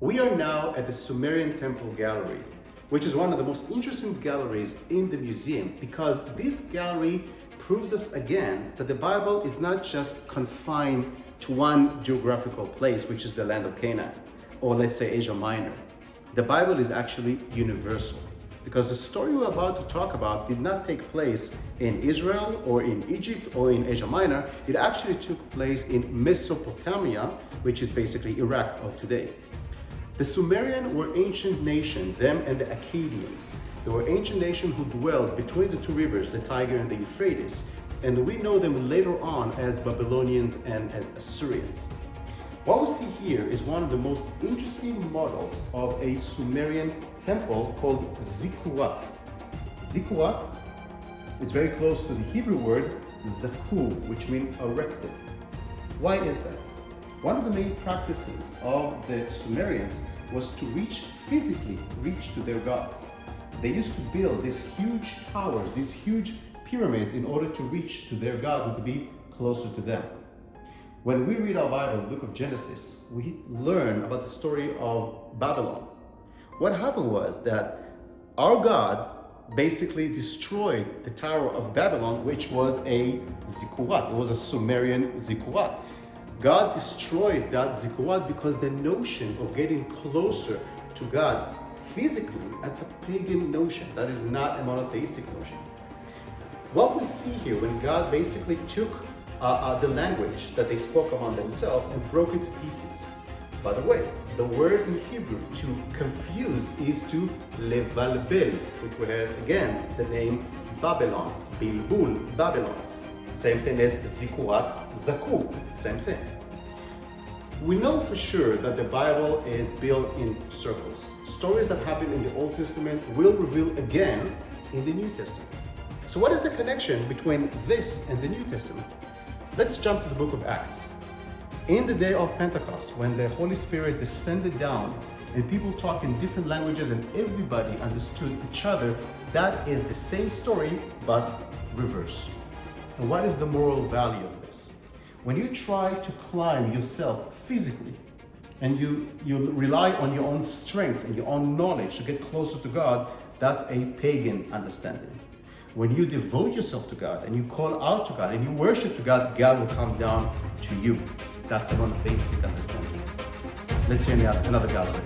We are now at the Sumerian Temple Gallery, which is one of the most interesting galleries in the museum because this gallery proves us again that the Bible is not just confined to one geographical place, which is the land of Canaan, or let's say Asia Minor. The Bible is actually universal because the story we're about to talk about did not take place in Israel or in Egypt or in Asia Minor. It actually took place in Mesopotamia, which is basically Iraq of today. The Sumerian were ancient nation, them and the Akkadians. They were ancient nation who dwelled between the two rivers, the Tigris and the Euphrates, and we know them later on as Babylonians and as Assyrians. What we see here is one of the most interesting models of a Sumerian temple called Ziggurat. Ziggurat is very close to the Hebrew word zaku, which means erected. Why is that? One of the main practices of the Sumerians was to physically reach to their gods. They used to build these huge towers, these huge pyramids in order to reach to their gods and to be closer to them. When we read our Bible, the book of Genesis, we learn about the story of Babylon. What happened was that our God basically destroyed the Tower of Babylon, which was a ziggurat. It was a Sumerian ziggurat. God destroyed that ziggurat because the notion of getting closer to God physically, that's a pagan notion. That is not a monotheistic notion. What we see here when God basically took the language that they spoke among themselves and broke it to pieces. By the way, the word in Hebrew to confuse is to LEBALBEL, which we have again the name Babylon, Bilbul, Babylon. Same thing as Ziggurat, Zaku, same thing. We know for sure that the Bible is built in circles. Stories that happen in the Old Testament will reveal again in the New Testament. So what is the connection between this and the New Testament? Let's jump to the book of Acts. In the day of Pentecost, when the Holy Spirit descended down and people talk in different languages and everybody understood each other, that is the same story but reverse. And what is the moral value of this? When you try to climb yourself physically and you rely on your own strength and your own knowledge to get closer to God, that's a pagan understanding. When you devote yourself to God and you call out to God and you worship to God, God will come down to you. That's a monotheistic understanding. Let's hear another gallery.